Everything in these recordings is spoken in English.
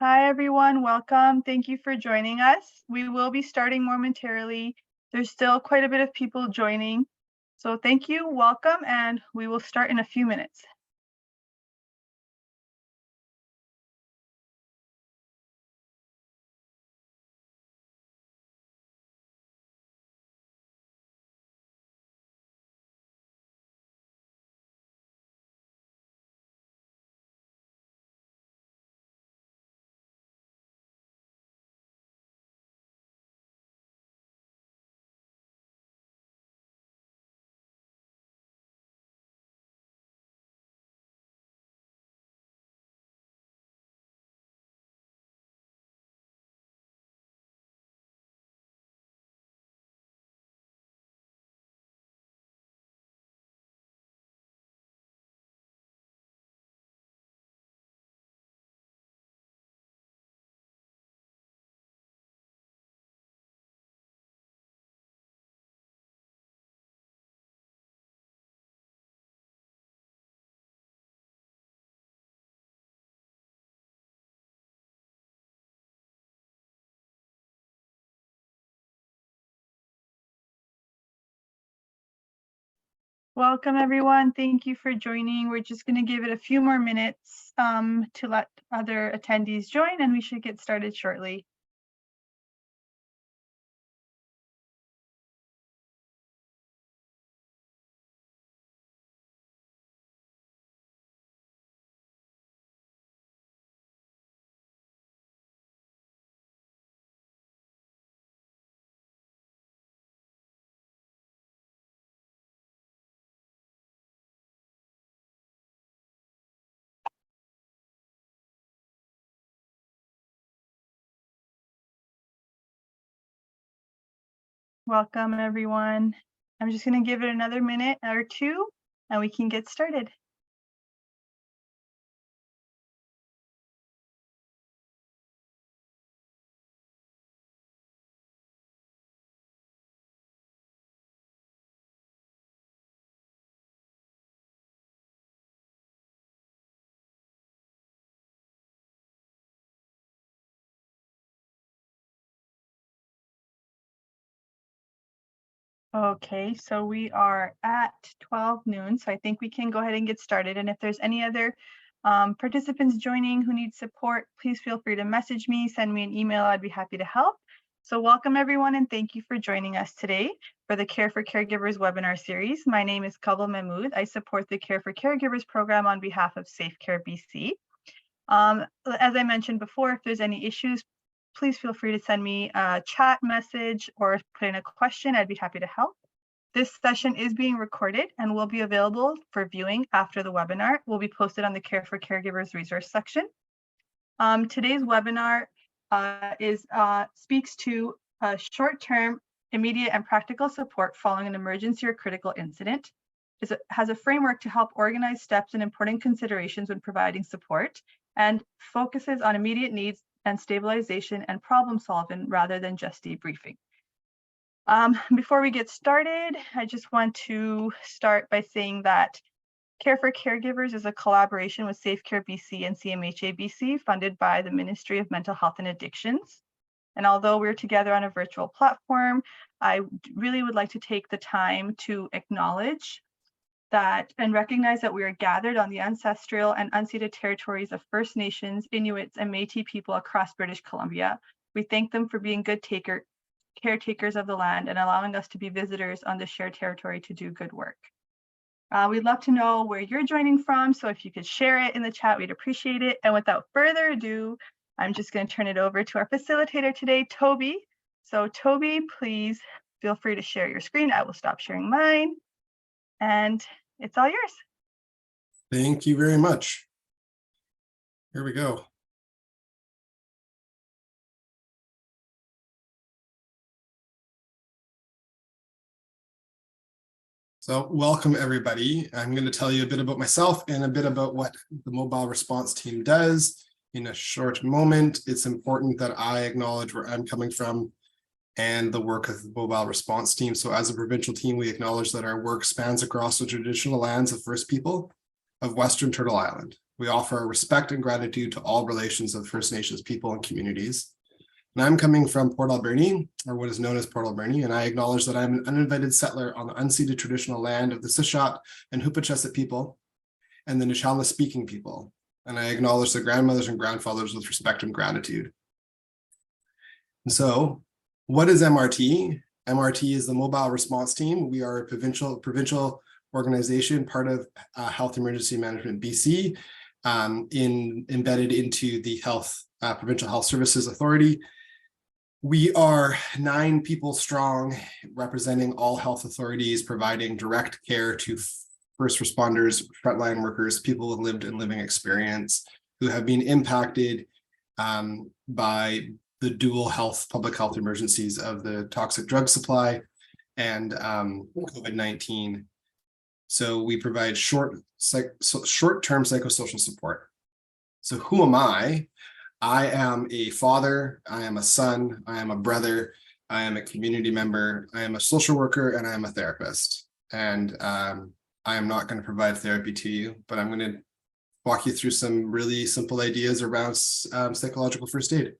Hi, everyone. Welcome. Thank you for joining us. We will be starting momentarily. There's still quite a bit of people joining. So thank you, welcome, and we will start in a few minutes. Welcome, everyone. Thank you for joining. We're just going to give it a few more minutes to let other attendees join, and we should get started shortly. Welcome, everyone. I'm just going to give it another minute or two, and we can get started. Okay, so we are at 12 noon, so I think we can go ahead and get started. And if there's any other participants joining who need support, please feel free to message me, send me an email. I'd be happy to help. So welcome, everyone, and thank you for joining us today for the Care for Caregivers webinar series. My name is Kawal Mahmood. I support the Care for Caregivers program on behalf of Safe Care BC. As I mentioned before, if there's any issues, please feel free to send me a chat message or put in a question. I'd be happy to help. This session is being recorded and will be available for viewing after the webinar. It will be posted on the Care for Caregivers resource section. Today's webinar speaks to short-term, immediate, and practical support following an emergency or critical incident. It has a framework to help organize steps and important considerations when providing support, and focuses on immediate needs and stabilization and problem solving rather than just debriefing. Before we get started, I just want to start by saying that Care for Caregivers is a collaboration with Safe Care BC and CMHA BC, funded by the Ministry of Mental Health and Addictions. And although we're together on a virtual platform, I really would like to take the time to acknowledge that and recognize that we are gathered on the ancestral and unceded territories of First Nations, Inuits, and Métis people across British Columbia. We thank them for being good caretakers of the land and allowing us to be visitors on the shared territory to do good work. We'd love to know where you're joining from, so if you could share it in the chat, we'd appreciate it. And without further ado, I'm just going to turn it over to our facilitator today, Toby. So Toby, please feel free to share your screen. I will stop sharing mine, and it's all yours. Thank you very much. Here we go. So welcome, everybody. I'm going to tell you a bit about myself and a bit about what the mobile response team does in a short moment. It's important that I acknowledge where I'm coming from and the work of the mobile response team. So as a provincial team, we acknowledge that our work spans across the traditional lands of First People of Western Turtle Island. We offer respect and gratitude to all relations of First Nations people and communities. And I'm coming from Port Alberni, or what is known as Port Alberni, and I acknowledge that I'm an uninvited settler on the unceded traditional land of the Sishat and Hupachesset people and the Nishala speaking people. And I acknowledge the grandmothers and grandfathers with respect and gratitude. And so, what is MRT? MRT is the Mobile Response Team. We are a provincial organization, part of Health Emergency Management BC, embedded into the Provincial Health Services Authority. We are 9 people strong, representing all health authorities, providing direct care to first responders, frontline workers, people with lived and living experience who have been impacted by the dual public health emergencies of the toxic drug supply and COVID-19. So we provide short-term psychosocial support. So who am I? I am a father, I am a son, I am a brother, I am a community member, I am a social worker, and I am a therapist. And I am not going to provide therapy to you, but I'm going to walk you through some really simple ideas around psychological first aid.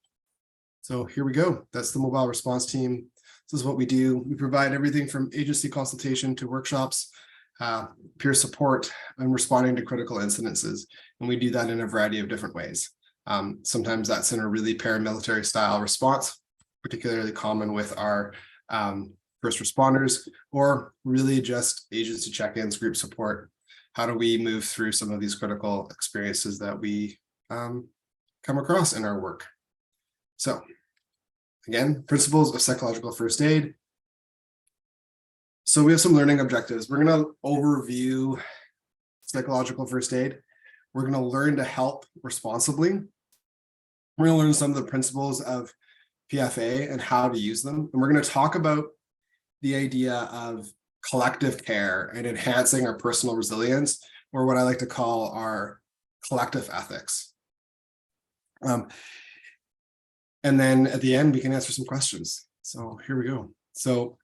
So here we go. That's the Mobile Response Team. This is what we do. We provide everything from agency consultation to workshops, peer support, and responding to critical incidences. And we do that in a variety of different ways. Sometimes that's in a really paramilitary style response, particularly common with our first responders, or really just agency check-ins, group support. How do we move through some of these critical experiences that we come across in our work? So again, principles of psychological first aid. So we have some learning objectives. We're going to overview psychological first aid. We're going to learn to help responsibly. We're going to learn some of the principles of PFA and how to use them. And we're going to talk about the idea of collective care and enhancing our personal resilience, or what I like to call our collective ethics. And then at the end, we can answer some questions. So here we go. So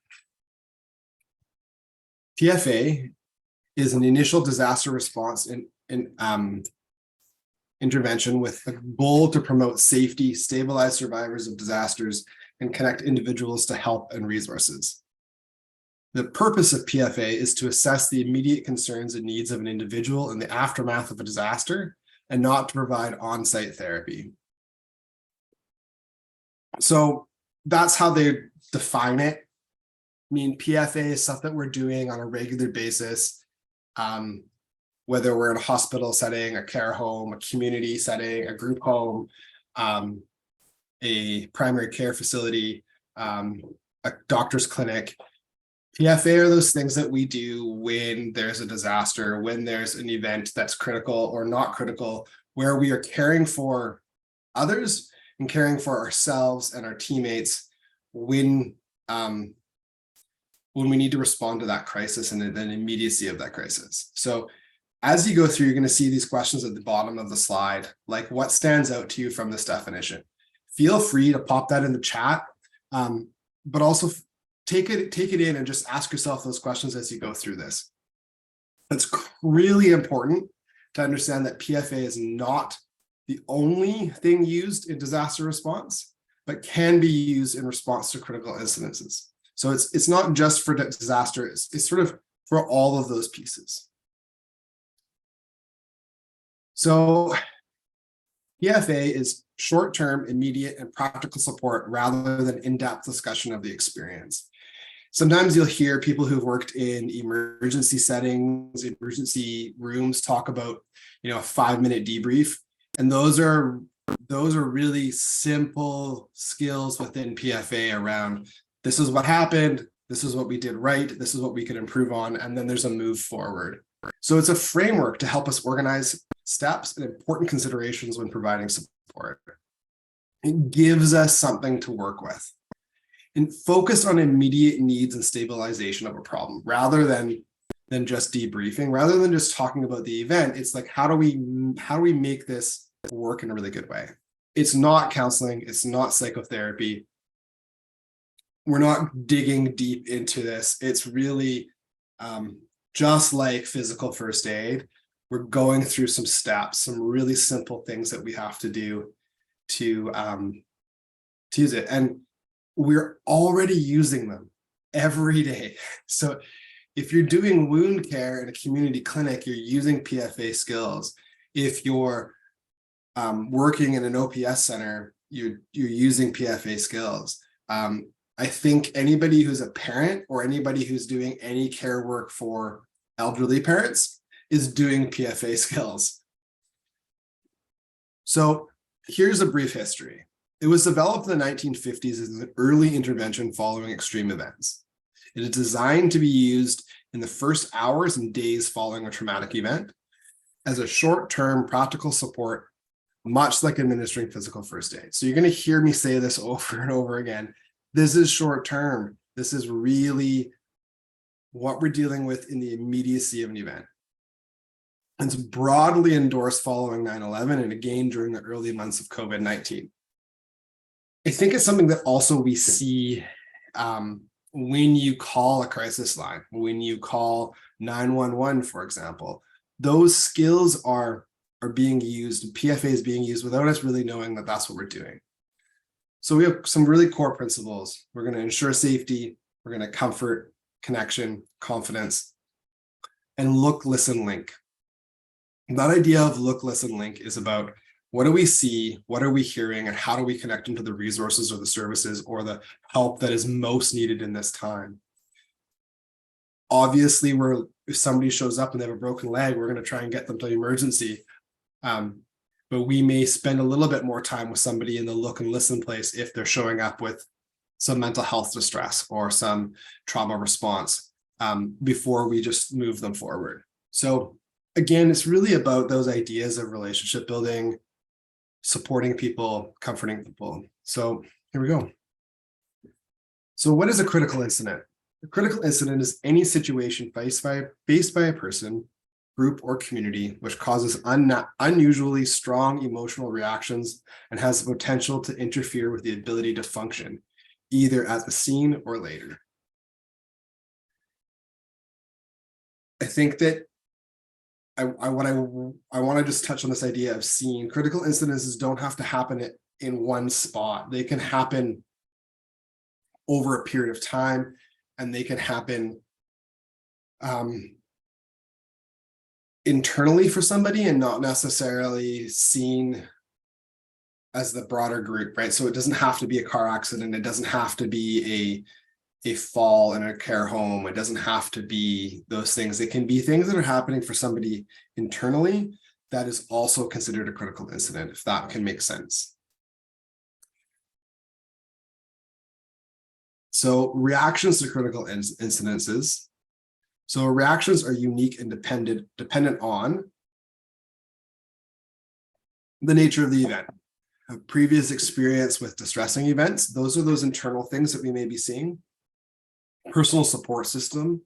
PFA is an initial disaster response intervention with a goal to promote safety, stabilize survivors of disasters, and connect individuals to help and resources. The purpose of PFA is to assess the immediate concerns and needs of an individual in the aftermath of a disaster, and not to provide on-site therapy. So that's how they define it. I mean, PFA is stuff that we're doing on a regular basis, whether we're in a hospital setting, a care home, a community setting, a group home, a primary care facility, a doctor's clinic. PFA are those things that we do when there's a disaster, when there's an event that's critical or not critical, where we are caring for others and caring for ourselves and our teammates when we need to respond to that crisis and the immediacy of that crisis. So as you go through, you're going to see these questions at the bottom of the slide, like what stands out to you from this definition. Feel free to pop that in the chat, but also take it in and just ask yourself those questions as you go through this. It's really important to understand that PFA is not the only thing used in disaster response, but can be used in response to critical incidences. So it's not just for disaster, it's sort of for all of those pieces. So PFA is short-term, immediate, and practical support rather than in-depth discussion of the experience. Sometimes you'll hear people who've worked in emergency settings, emergency rooms talk about, a 5-minute debrief. And those are really simple skills within PFA around, this is what happened, this is what we did right, this is what we could improve on, and then there's a move forward. So it's a framework to help us organize steps and important considerations when providing support. It gives us something to work with. And focus on immediate needs and stabilization of a problem rather than just debriefing, rather than just talking about the event. It's like, how do we make this work in a really good way? It's not counseling, it's not psychotherapy. We're not digging deep into this. It's really just like physical first aid. we're going through some steps, some really simple things that we have to do to use it. And we're already using them every day. So if you're doing wound care in a community clinic, you're using PFA skills. If you're working in an OPS center, you're using PFA skills. I think anybody who's a parent or anybody who's doing any care work for elderly parents is doing PFA skills. So here's a brief history. It was developed in the 1950s as an early intervention following extreme events. It is designed to be used in the first hours and days following a traumatic event as a short-term practical support, much like administering physical first aid. So you're going to hear me say this over and over again. This is short-term. This is really what we're dealing with in the immediacy of an event. It's broadly endorsed following 9/11 and again during the early months of COVID-19. I think it's something that also we see when you call a crisis line, when you call 911, for example. Those skills are being used, PFA is being used without us really knowing that that's what we're doing. So we have some really core principles. We're going to ensure safety, we're going to comfort, connection, confidence, and look, listen, link. And that idea of look, listen, link is about what do we see, what are we hearing, and how do we connect into the resources or the services or the help that is most needed in this time. Obviously, if somebody shows up and they have a broken leg, we're going to try and get them to the emergency. But we may spend a little bit more time with somebody in the look and listen place if they're showing up with some mental health distress or some trauma response before we just move them forward. So again, it's really about those ideas of relationship building, supporting people, comforting people. So here we go. So what is a critical incident? A critical incident is any situation faced by a person, group, or community which causes unusually strong emotional reactions and has the potential to interfere with the ability to function, either at the scene or later. I think that I want to just touch on this idea of scene. Critical incidences don't have to happen in one spot. They can happen over a period of time, and they can happen internally for somebody and not necessarily seen as the broader group, right? So it doesn't have to be a car accident. It doesn't have to be a fall in a care home. It doesn't have to be those things. It can be things that are happening for somebody internally that is also considered a critical incident, if that can make sense. So reactions to critical incidences. So reactions are unique and dependent on the nature of the event. A previous experience with distressing events, those are those internal things that we may be seeing. Personal support system,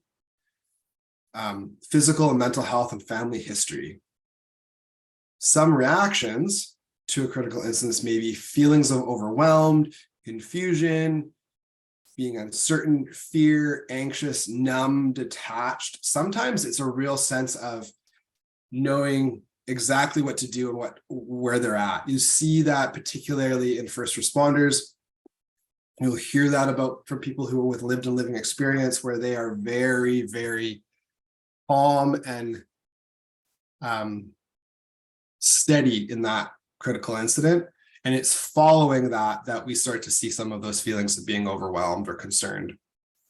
physical and mental health and family history. Some reactions to a critical incident may be feelings of overwhelmed, confusion, being uncertain, fear, anxious, numb, detached. Sometimes it's a real sense of knowing exactly what to do and where they're at. You see that particularly in first responders. You'll hear that from people who are with lived and living experience, where they are very, very calm and steady in that critical incident. And it's following that we start to see some of those feelings of being overwhelmed or concerned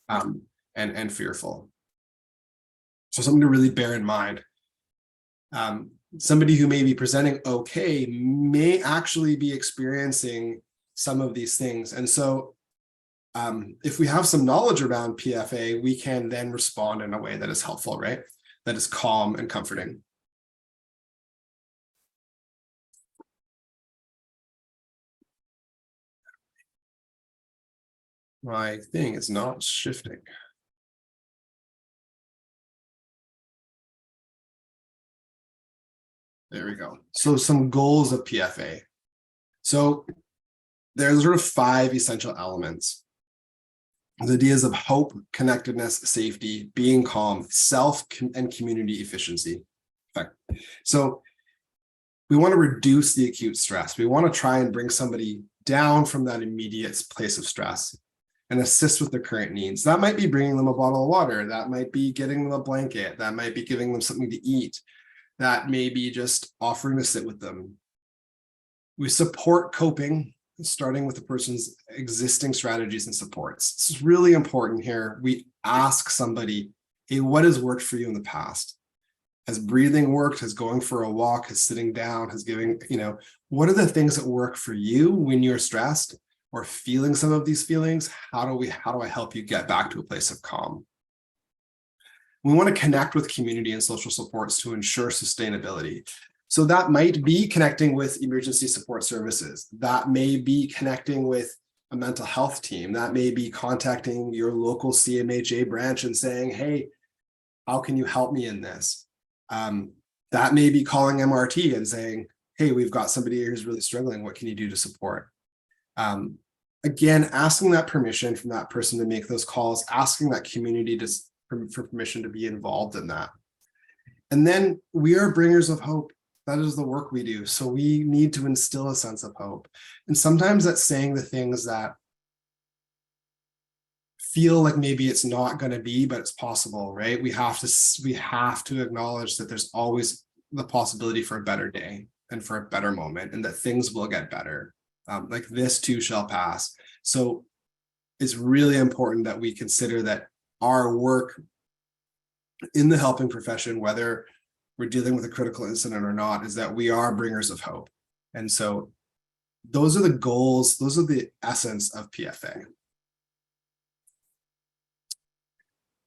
and fearful. So something to really bear in mind. Somebody who may be presenting okay may actually be experiencing some of these things. And so if we have some knowledge around PFA, we can then respond in a way that is helpful, right? That is calm and comforting. My thing is not shifting. There we go. So some goals of PFA. So there's sort of 5 essential elements. The ideas of hope, connectedness, safety, being calm, self and community efficiency. Perfect. So we want to reduce the acute stress. We want to try and bring somebody down from that immediate place of stress and assist with their current needs. That might be bringing them a bottle of water. That might be getting them a blanket. That might be giving them something to eat. That may be just offering to sit with them. We support coping, starting with the person's existing strategies and supports. It's really important here. We ask somebody, hey, what has worked for you in the past? Has breathing worked? Has going for a walk? Has sitting down? Has giving, what are the things that work for you when you're stressed or feeling some of these feelings? How do I help you get back to a place of calm? We want to connect with community and social supports to ensure sustainability. So that might be connecting with emergency support services. That may be connecting with a mental health team. That may be contacting your local CMHA branch and saying, hey, how can you help me in this? That may be calling MRT and saying, hey, we've got somebody here who's really struggling. What can you do to support? Again, asking that permission from that person to make those calls, asking that community for permission to be involved in that. And then we are bringers of hope. That is the work we do. So we need to instill a sense of hope. And sometimes that's saying the things that feel like maybe it's not going to be, but it's possible, right? We have to acknowledge that there's always the possibility for a better day and for a better moment, and that things will get better. Like this too shall pass. So it's really important that we consider that our work in the helping profession, whether we're dealing with a critical incident or not, is that we are bringers of hope. And so those are the goals, those are the essence of PFA.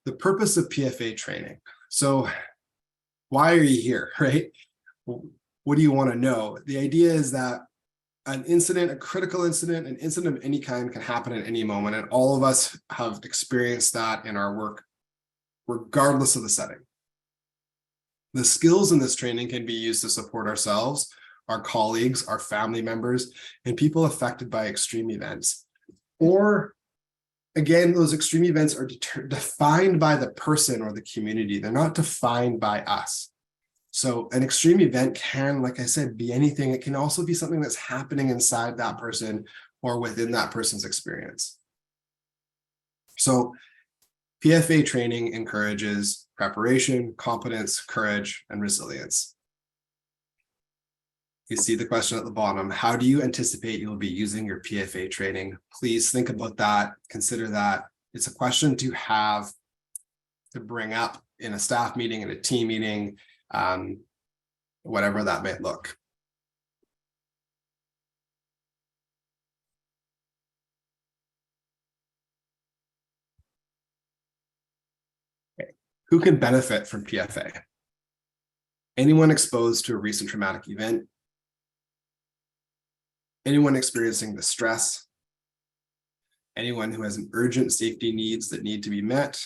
The purpose of PFA training. So why are you here, right? What do you want to know? The idea is that an incident, a critical incident, an incident of any kind can happen at any moment. And all of us have experienced that in our work, regardless of the setting. The skills in this training can be used to support ourselves, our colleagues, our family members, and people affected by extreme events. Or again, those extreme events are defined by the person or the community. They're not defined by us. So an extreme event can, like I said, be anything. It can also be something that's happening inside that person or within that person's experience. So PFA training encourages preparation, competence, courage, and resilience. You see the question at the bottom. How do you anticipate you'll be using your PFA training? Please think about that. Consider that. It's a question to have to bring up in a staff meeting, in a team meeting, whatever that may look. Okay. Who can benefit from PFA? Anyone exposed to a recent traumatic event, anyone experiencing the stress, anyone who has an urgent safety needs that need to be met.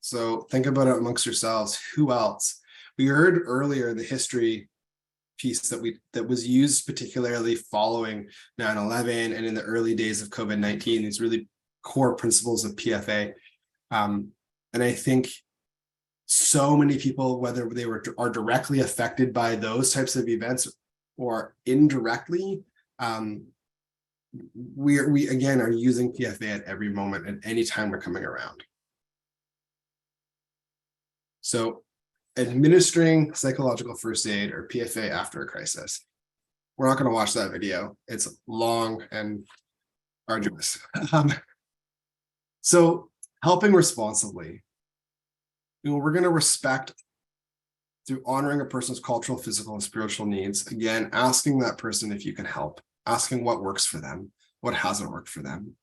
So think about it amongst yourselves. Who else? We heard earlier the history piece that was used particularly following 9/11 and in the early days of COVID-19, these really core principles of PFA. And I think so many people, whether they are directly affected by those types of events or indirectly, we again are using PFA at every moment and any time we're coming around. So administering psychological first aid or PFA after a crisis. We're not going to watch that video. It's long and arduous. So helping responsibly. We're going to respect through honoring a person's cultural, physical, and spiritual needs. Again, asking that person if you can help, asking what works for them, what hasn't worked for them.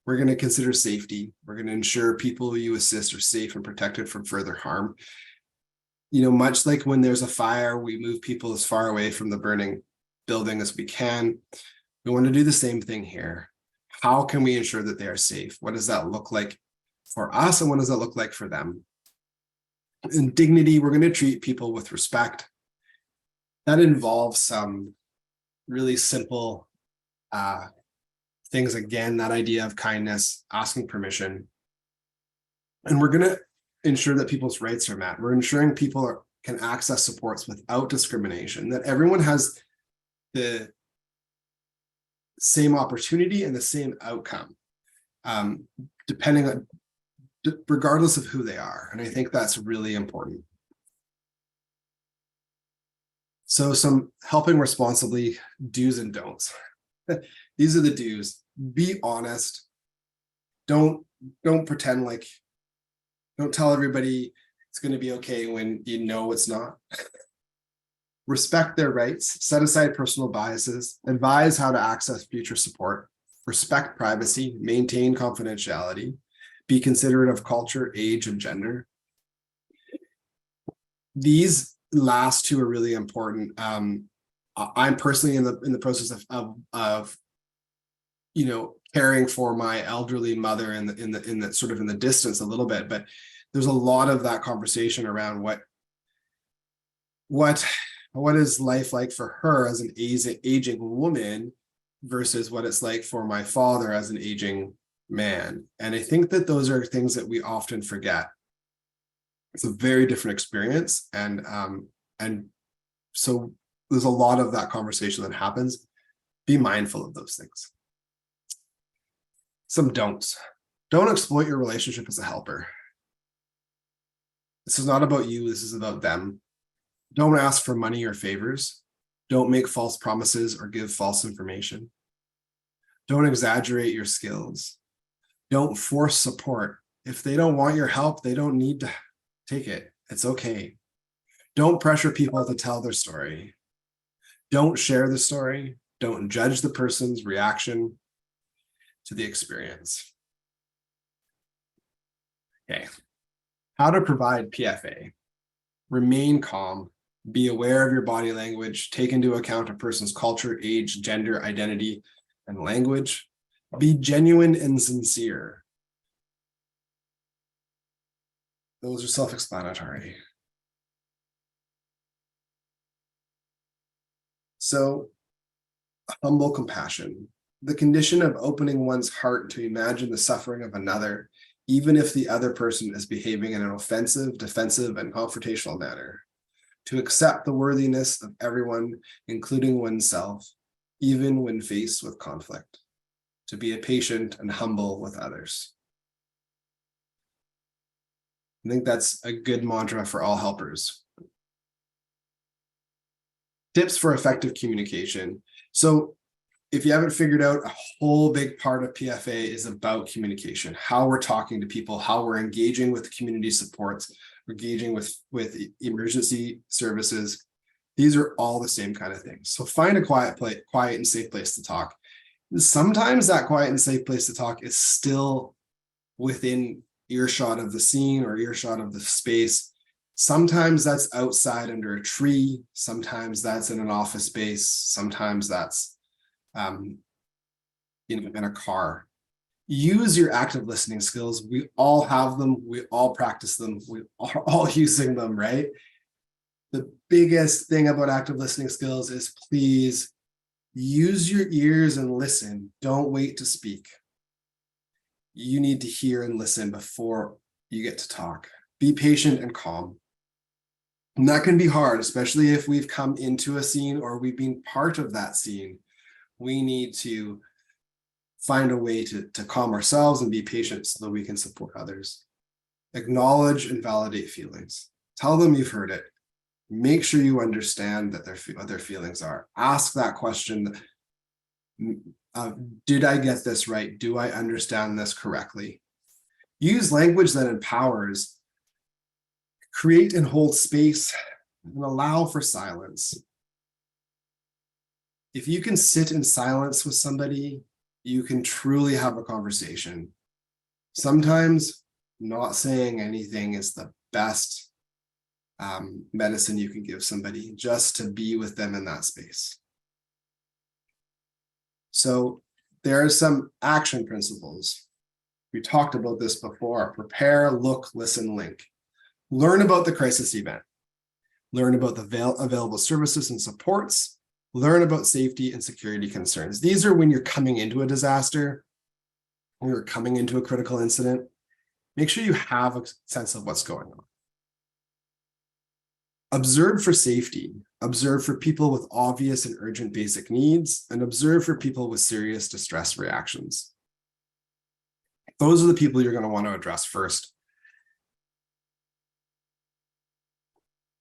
We're going to consider safety. We're going to ensure people who you assist are safe and protected from further harm. Much like when there's a fire, we move people as far away from the burning building as we can. We want to do the same thing here. How can we ensure that they are safe? What does that look like for us, and what does that look like for them? In dignity, we're going to treat people with respect. That involves some really simple things. Again, that idea of kindness, asking permission. And we're going to ensure that people's rights are met. We're ensuring people can access supports without discrimination, that everyone has the same opportunity and the same outcome, depending on, regardless of who they are. And I think that's really important. So some helping responsibly do's and don'ts. These are the do's. Be honest. Don't pretend like, don't tell everybody it's going to be okay when you know it's not. Respect their rights, set aside personal biases, advise how to access future support, respect privacy, maintain confidentiality, be considerate of culture, age, and gender. These last two are really important. I'm personally in the process of caring for my elderly mother in the sort of in the distance a little bit, but there's a lot of that conversation around what is life like for her as an aging woman versus what it's like for my father as an aging man. And I think that those are things that we often forget. It's a very different experience. And so there's a lot of that conversation that happens. Be mindful of those things. Some don'ts. Don't exploit your relationship as a helper. This is not about you. This is about them. Don't ask for money or favors. Don't make false promises or give false information. Don't exaggerate your skills. Don't force support. If they don't want your help, they don't need to take it. It's okay. Don't pressure people to tell their story. Don't share the story. Don't judge the person's reaction to the experience. Okay. How to provide PFA. Remain calm. Be aware of your body language. Take into account a person's culture, age, gender, identity, and language. Be genuine and sincere. Those are self-explanatory. So, humble compassion. The condition of opening one's heart to imagine the suffering of another, even if the other person is behaving in an offensive, defensive, and confrontational manner. To accept the worthiness of everyone, including oneself, even when faced with conflict. To be a patient and humble with others. I think that's a good mantra for all helpers. Tips for effective communication. So if you haven't figured out, a whole big part of PFA is about communication, how we're talking to people, how we're engaging with community supports, engaging with emergency services. These are all the same kind of things. So find a quiet and safe place to talk. Sometimes that quiet and safe place to talk is still within earshot of the scene or earshot of the space. Sometimes that's outside under a tree. Sometimes that's in an office space. Sometimes that's in a car. Use your active listening skills. We all have them. We all practice them. We are all using them, right? The biggest thing about active listening skills is please use your ears and listen. Don't wait to speak. You need to hear and listen before you get to talk. Be patient and calm. And that can be hard, especially if we've come into a scene or we've been part of that scene. We need to find a way to calm ourselves and be patient so that we can support others. Acknowledge and validate feelings. Tell them you've heard it. Make sure you understand that what their feelings are. Ask that question. Did I get this right? Do I understand this correctly? Use language that empowers. Create and hold space and allow for silence. If you can sit in silence with somebody, you can truly have a conversation. Sometimes not saying anything is the best medicine you can give somebody, just to be with them in that space. So there are some action principles. We talked about this before. Prepare, look, listen, link. Learn about the crisis event. Learn about the available services and supports. Learn about safety and security concerns. These are when you're coming into a disaster, when you're coming into a critical incident. Make sure you have a sense of what's going on. Observe for safety, observe for people with obvious and urgent basic needs, and observe for people with serious distress reactions. Those are the people you're going to want to address first.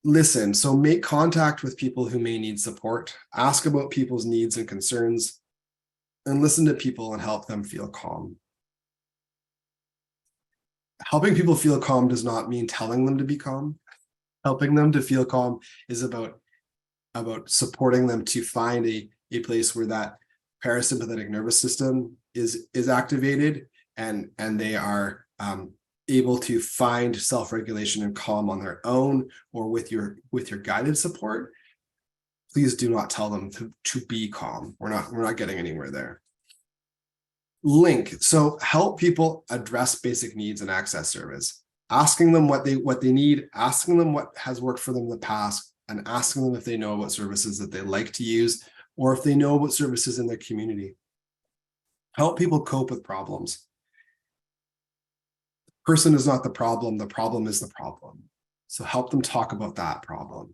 Listen, so make contact with people who may need support, ask about people's needs and concerns, and listen to people and help them feel calm. Helping people feel calm does not mean telling them to be calm. Helping them to feel calm is about supporting them to find a place where that parasympathetic nervous system is activated and they are able to find self-regulation and calm on their own or with your guided support. Please do not tell them to be calm. We're not getting anywhere there. Link. So help people address basic needs and access service. Asking them what they need, asking them what has worked for them in the past, and asking them if they know about services that they like to use, or if they know about services in their community. Help people cope with problems. The person is not the problem is the problem. So help them talk about that problem.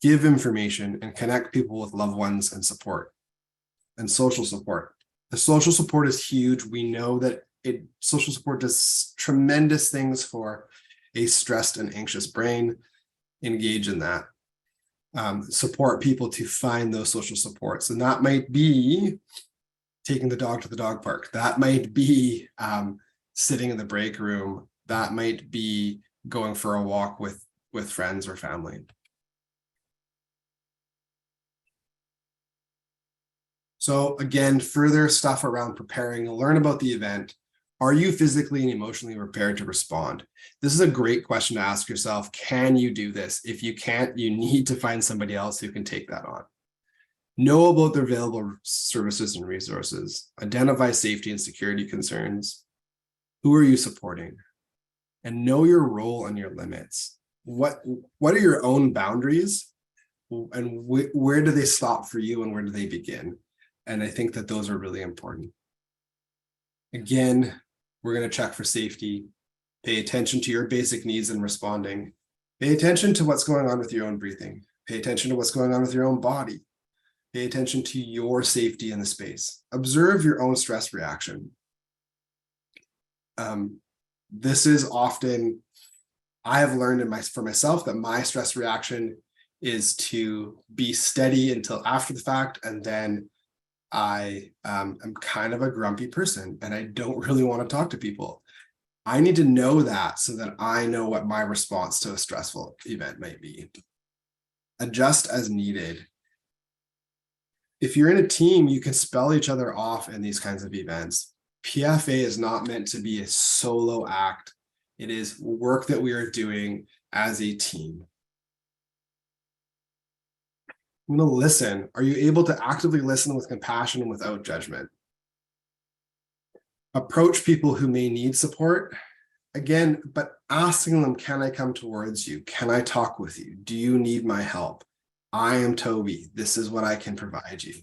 Give information and connect people with loved ones and support and social support. The social support is huge. We know that social support does tremendous things for a stressed and anxious brain. Engage in that. Support people to find those social supports. And that might be taking the dog to the dog park. That might be sitting in the break room. That might be going for a walk with friends or family. So again, further stuff around preparing, learn about the event. Are you physically and emotionally prepared to respond? This is a great question to ask yourself. Can you do this? If you can't, you need to find somebody else who can take that on. Know about the available services and resources. Identify safety and security concerns. Who are you supporting? And know your role and your limits. What are your own boundaries? And where do they stop for you and where do they begin? And I think that those are really important. Again, we're going to check for safety. Pay attention to your basic needs in responding. Pay attention to what's going on with your own breathing. Pay attention to what's going on with your own body. Pay attention to your safety in the space. Observe your own stress reaction. This is often, I have learned for myself that my stress reaction is to be steady until after the fact, and then I am kind of a grumpy person and I don't really want to talk to people. I need to know that so that I know what my response to a stressful event might be. Adjust as needed. If you're in a team, you can spell each other off in these kinds of events. PFA is not meant to be a solo act. It is work that we are doing as a team. I'm going to listen. Are you able to actively listen with compassion and without judgment? Approach people who may need support. Again, but asking them, can I come towards you? Can I talk with you? Do you need my help? I am Toby. This is what I can provide you.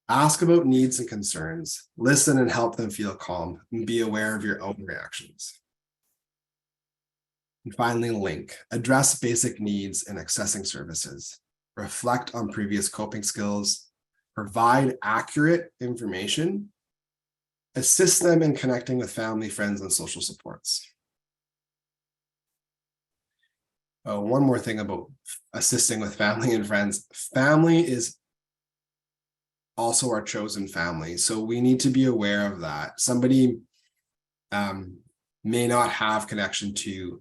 Ask about needs and concerns. Listen and help them feel calm and be aware of your own reactions. And finally, link. Address basic needs in accessing services. Reflect on previous coping skills. Provide accurate information. Assist them in connecting with family, friends, and social supports. Oh, one more thing about assisting with family and friends. Family is also our chosen family, so we need to be aware of that. Somebody may not have connection to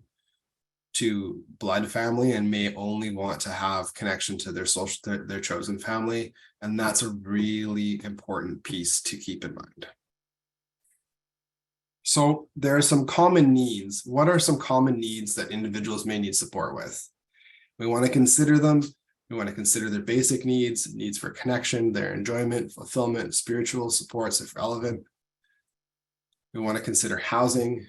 blood family and may only want to have connection to their chosen family, and that's a really important piece to keep in mind. So there are some common needs. What are some common needs that individuals may need support with? We want to consider them. We want to consider their basic needs, needs for connection, their enjoyment, fulfillment, spiritual supports if relevant. We want to consider housing.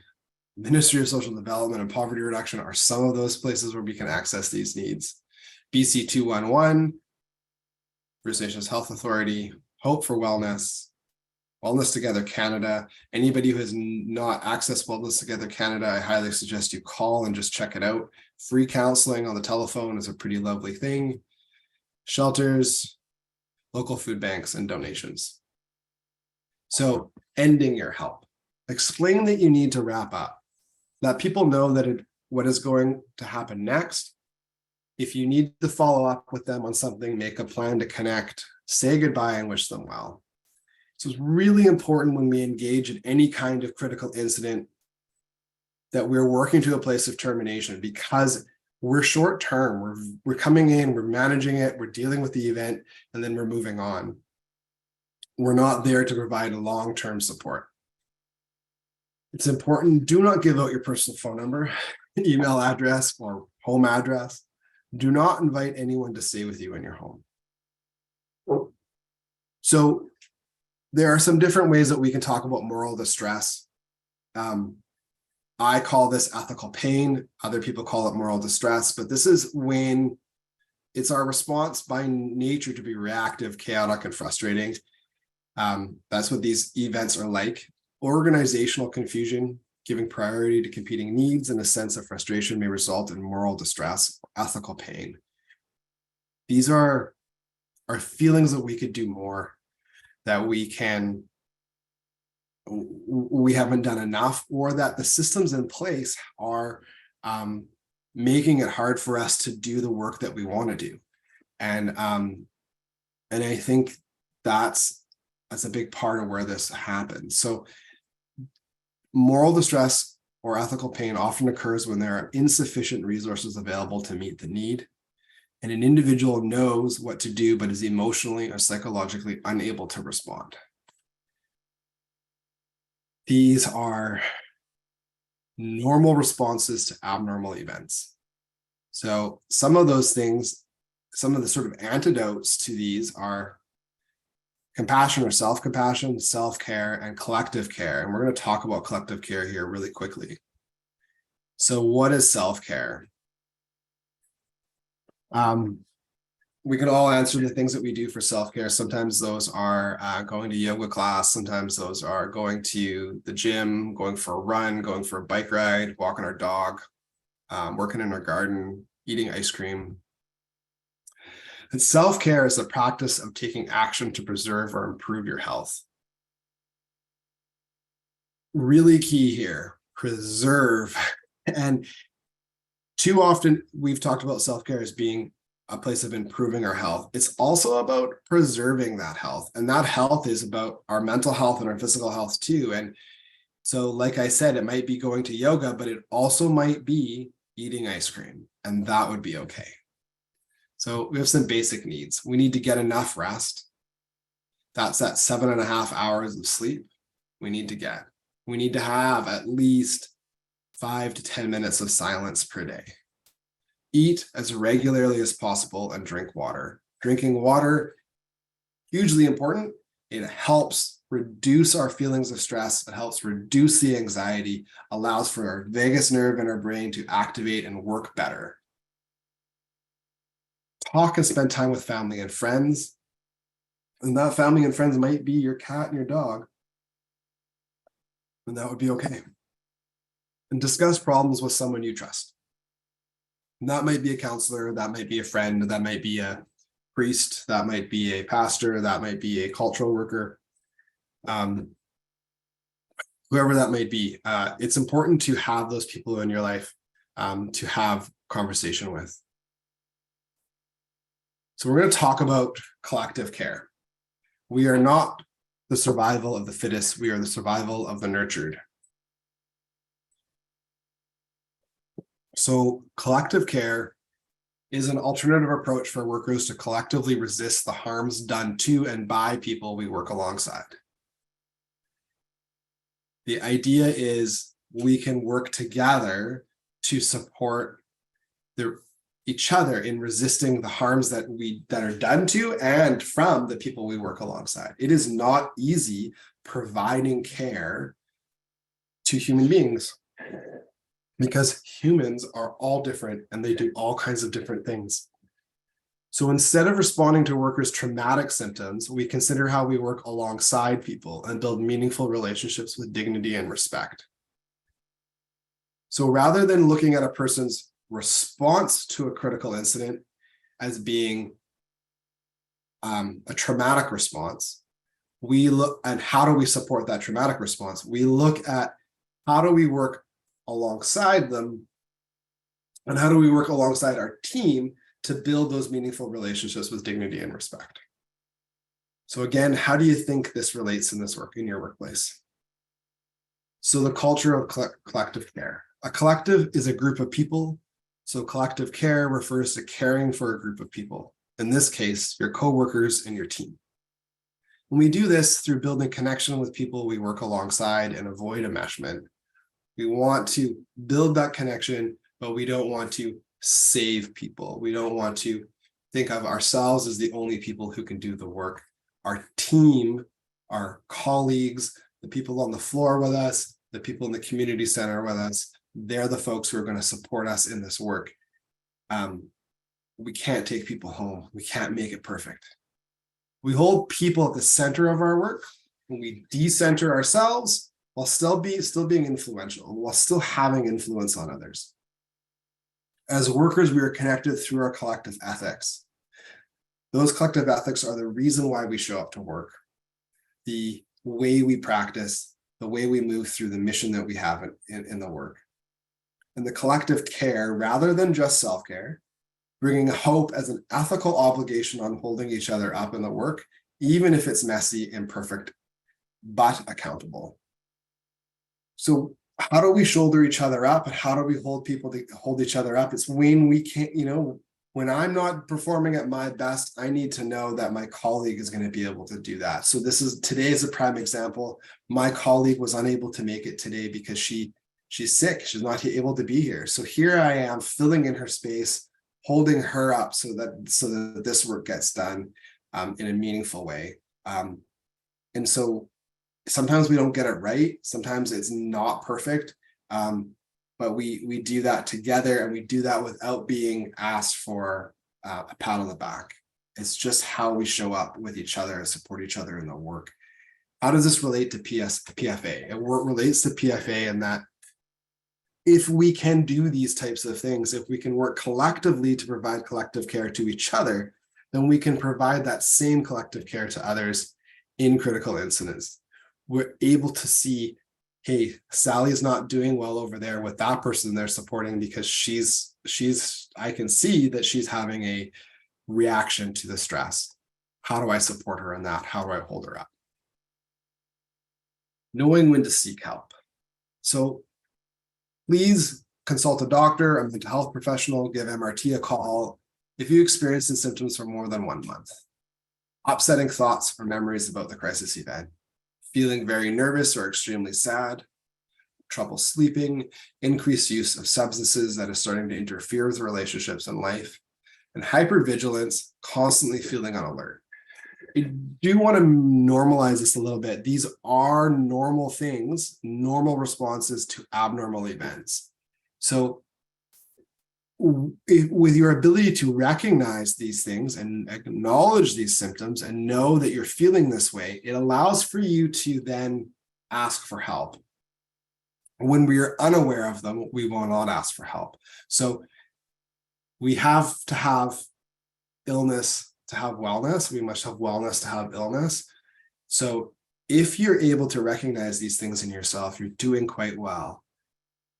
Ministry of Social Development and Poverty Reduction are some of those places where we can access these needs. BC 211, First Nations Health Authority, Hope for Wellness, Wellness Together Canada. Anybody who has not accessed Wellness Together Canada, I highly suggest you call and just check it out. Free counseling on the telephone is a pretty lovely thing. Shelters, local food banks, and donations. So ending your help. Explain that you need to wrap up. Let people know that what is going to happen next. If you need to follow up with them on something, make a plan to connect, say goodbye, and wish them well. So it's really important when we engage in any kind of critical incident that we're working to a place of termination, because we're short term. We're coming in, we're managing it, we're dealing with the event, and then we're moving on. We're not there to provide long-term support. It's important, do not give out your personal phone number, email address, or home address. Do not invite anyone to stay with you in your home. So there are some different ways that we can talk about moral distress. I call this ethical pain. Other people call it moral distress, but this is when it's our response by nature to be reactive, chaotic, and frustrating. That's what these events are like. Organizational confusion, giving priority to competing needs, and a sense of frustration may result in moral distress or ethical pain. These are feelings that we could do more, that we haven't done enough, or that the systems in place are making it hard for us to do the work that we want to do. And I think that's a big part of where this happens. So moral distress or ethical pain often occurs when there are insufficient resources available to meet the need, and an individual knows what to do but is emotionally or psychologically unable to respond. These are normal responses to abnormal events. So some of those things, some of the sort of antidotes to these are compassion or self-compassion, self-care, and collective care. And we're going to talk about collective care here really quickly. So what is self-care? We can all answer the things that we do for self-care. Sometimes those are going to yoga class. Sometimes those are going to the gym, going for a run, going for a bike ride, walking our dog, working in our garden, eating ice cream. And self-care is the practice of taking action to preserve or improve your health. Really key here, preserve. And too often we've talked about self-care as being a place of improving our health. It's also about preserving that health. And that health is about our mental health and our physical health too. And so, like I said, it might be going to yoga, but it also might be eating ice cream, and that would be okay. So we have some basic needs. We need to get enough rest. That's that 7.5 hours of sleep we need to get. We need to have at least 5 to 10 minutes of silence per day. Eat as regularly as possible and drink water. Drinking water, hugely important. It helps reduce our feelings of stress. It helps reduce the anxiety, allows for our vagus nerve in our brain to activate and work better. Talk and spend time with family and friends. And that family and friends might be your cat and your dog. And that would be okay. And discuss problems with someone you trust. And that might be a counselor, that might be a friend, that might be a priest, that might be a pastor, that might be a cultural worker, whoever that might be. It's important to have those people in your life to have conversation with. So we're going to talk about collective care. We are not the survival of the fittest, we are the survival of the nurtured. So collective care is an alternative approach for workers to collectively resist the harms done to and by people we work alongside. The idea is we can work together to support each other in resisting the harms that are done to and from the people we work alongside. It is not easy providing care to human beings, because humans are all different and they do all kinds of different things. So instead of responding to workers' traumatic symptoms, we consider how we work alongside people and build meaningful relationships with dignity and respect. So rather than looking at a person's response to a critical incident as being a traumatic response, we look at how do we support that traumatic response. We look at how do we work alongside them and how do we work alongside our team to build those meaningful relationships with dignity and respect. So again, how do you think this relates in this work in your workplace? So the culture of collective care. A collective is a group of people. So collective care refers to caring for a group of people. In this case, your coworkers and your team. When we do this through building connection with people we work alongside and avoid enmeshment, we want to build that connection, but we don't want to save people. We don't want to think of ourselves as the only people who can do the work. Our team, our colleagues, the people on the floor with us, the people in the community center with us, they're the folks who are going to support us in this work. We can't take people home. We can't make it perfect. We hold people at the center of our work, and we decenter ourselves while still being influential, while still having influence on others. As workers, we are connected through our collective ethics. Those collective ethics are the reason why we show up to work, the way we practice, the way we move through the mission that we have in the work. And the collective care, rather than just self-care, bringing hope as an ethical obligation on holding each other up in the work, even if it's messy, imperfect, but accountable. So how do we shoulder each other up and how do we hold people to hold each other up? It's when we can't, when I'm not performing at my best, I need to know that my colleague is going to be able to do that. So today is a prime example. My colleague was unable to make it today because she's sick. She's not able to be here. So here I am filling in her space, holding her up so that this work gets done in a meaningful way. And so sometimes we don't get it right. Sometimes it's not perfect. But we do that together, and we do that without being asked for a pat on the back. It's just how we show up with each other and support each other in the work. How does this relate to PFA? It relates to PFA in that if we can do these types of things, if we can work collectively to provide collective care to each other, then we can provide that same collective care to others in critical incidents. We're able to see, hey, Sally's not doing well over there with that person they're supporting because I can see that she's having a reaction to the stress. How do I support her in that? How do I hold her up? Knowing when to seek help. So please consult a doctor, a mental health professional, give MRT a call if you experience the symptoms for more than 1 month. Upsetting thoughts or memories about the crisis event, feeling very nervous or extremely sad, trouble sleeping, increased use of substances that is starting to interfere with relationships and life, and hypervigilance, constantly feeling on alert. I do want to normalize this a little bit. These are normal things, normal responses to abnormal events. So with your ability to recognize these things and acknowledge these symptoms and know that you're feeling this way, it allows for you to then ask for help. When we are unaware of them, we will not ask for help. So we have to have illness to have wellness. We must have wellness to have illness. So if you're able to recognize these things in yourself, you're doing quite well.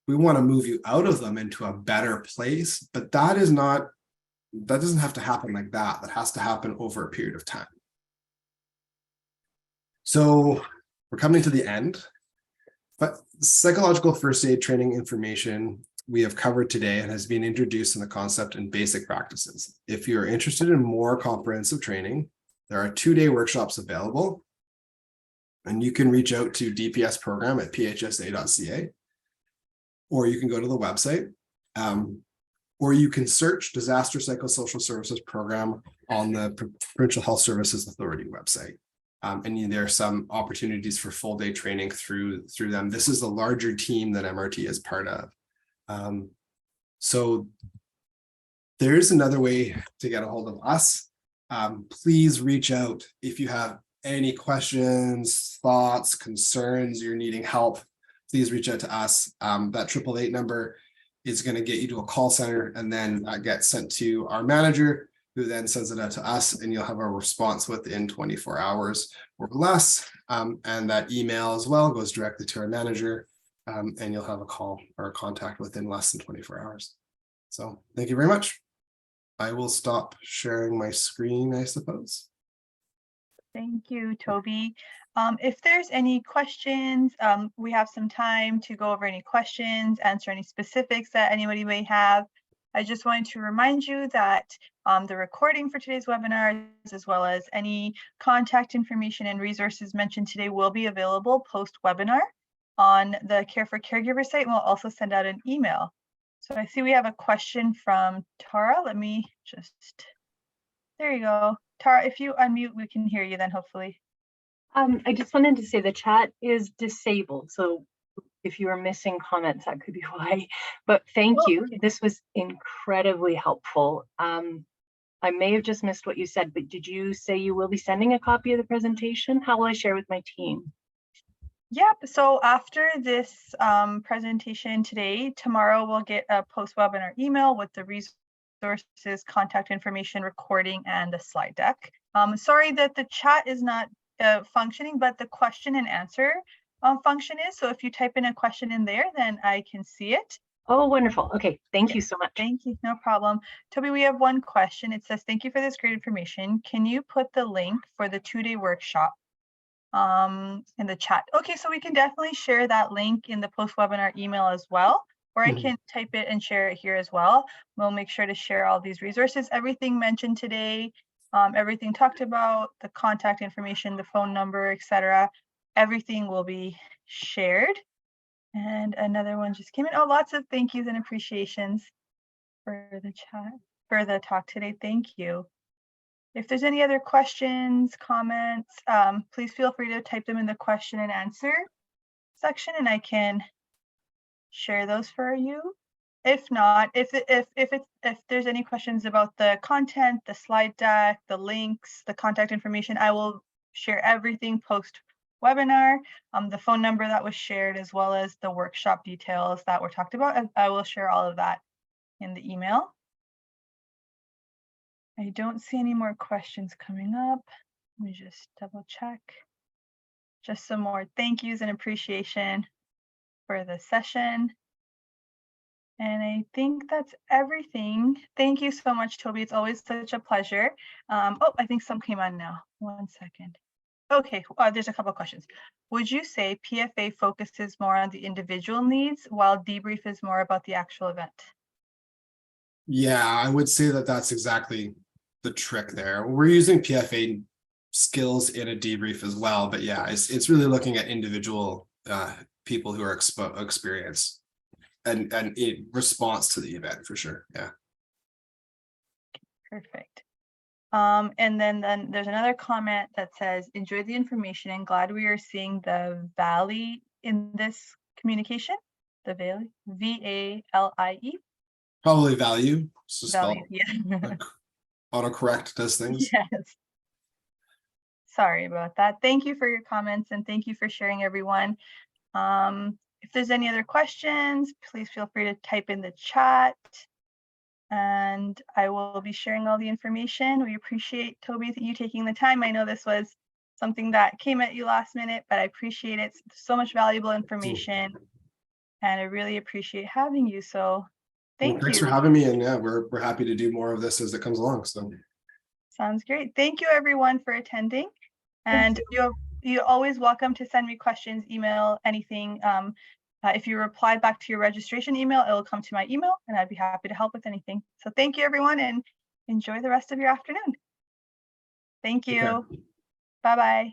We want to move you out of them into a better place, but that doesn't have to happen like that. That has to happen over a period of time. So we're coming to the end, but psychological first aid training information we have covered today and has been introduced in the concept and basic practices. If you're interested in more comprehensive training, there are 2-day workshops available, and you can reach out to DPS program at phsa.ca, or you can go to the website, or you can search Disaster Psychosocial Services Program on the Provincial Health Services Authority website. And there are some opportunities for full-day training through them. This is the larger team that MRT is part of. So there's another way to get a hold of us. Please reach out if you have any questions, thoughts, concerns, you're needing help. Please reach out to us. That 888 number is going to get you to a call center, and then that gets sent to our manager, who then sends it out to us, and you'll have a response within 24 hours or less. And that email as well goes directly to our manager, and you'll have a call or a contact within less than 24 hours. So thank you very much. I will stop sharing my screen, I suppose. Thank you, Toby. If there's any questions, we have some time to go over any questions, answer any specifics that anybody may have. I just wanted to remind you that the recording for today's webinar, as well as any contact information and resources mentioned today, will be available post-webinar on the Care for Caregiver site, and we'll also send out an email. So I see we have a question from Tara. Let me just, there you go. Tara, if you unmute, we can hear you then, hopefully. I just wanted to say the chat is disabled. So if you are missing comments, that could be why. But thank you. Okay. This was incredibly helpful. I may have just missed what you said, but did you say you will be sending a copy of the presentation? How will I share with my team? Yep. So after this presentation today, tomorrow we'll get a post-webinar email with the resources, contact information, recording, and the slide deck. Sorry that the chat is not functioning, but the question and answer function is. So if you type in a question in there, then I can see it. Oh, wonderful. Okay. Thank you so much. Thank you. No problem. Toby, we have one question. It says, thank you for this great information. Can you put the link for the 2-day workshop in the chat? Okay, so we can definitely share that link in the post-webinar email as well, or I can type it and share it here as well. We'll make sure to share all these resources, everything mentioned today, everything talked about, the contact information, the phone number, etc. Everything will be shared. And another one just came in. Oh, lots of thank yous and appreciations for the chat, for the talk today. Thank you. If there's any other questions, comments, please feel free to type them in the question and answer section, and I can share those for you. If not, if there's any questions about the content, the slide deck, the links, the contact information, I will share everything post webinar, the phone number that was shared, as well as the workshop details that were talked about. I will share all of that in the email. I don't see any more questions coming up. Let me just double check. Just some more thank yous and appreciation for the session. And I think that's everything. Thank you so much, Toby. It's always such a pleasure. Oh, I think some came on now. 1 second. Okay, there's a couple of questions. Would you say PFA focuses more on the individual needs while debrief is more about the actual event? Yeah, I would say that that's exactly the trick there. We're using PFA skills in a debrief as well, but yeah, it's really looking at individual people who are experienced and in response to the event for sure. Yeah. Perfect. And then there's another comment that says, enjoy the information and glad we are seeing the value in this communication. The value, V-A-L-I-E. Probably value. So Value, yeah. like autocorrect does things. Yes. Sorry about that. Thank you for your comments and thank you for sharing, everyone. If there's any other questions, please feel free to type in the chat. And I will be sharing all the information. We appreciate, Toby, you taking the time. I know this was something that came at you last minute, but I appreciate it. So much valuable information. And I really appreciate having you. So thank you. Thanks for having me. And yeah, we're happy to do more of this as it comes along. So sounds great. Thank you, everyone, for attending. And you're always welcome to send me questions, email, anything. If you reply back to your registration email, it will come to my email and I'd be happy to help with anything. So thank you, everyone, and enjoy the rest of your afternoon. Thank you. Bye-bye.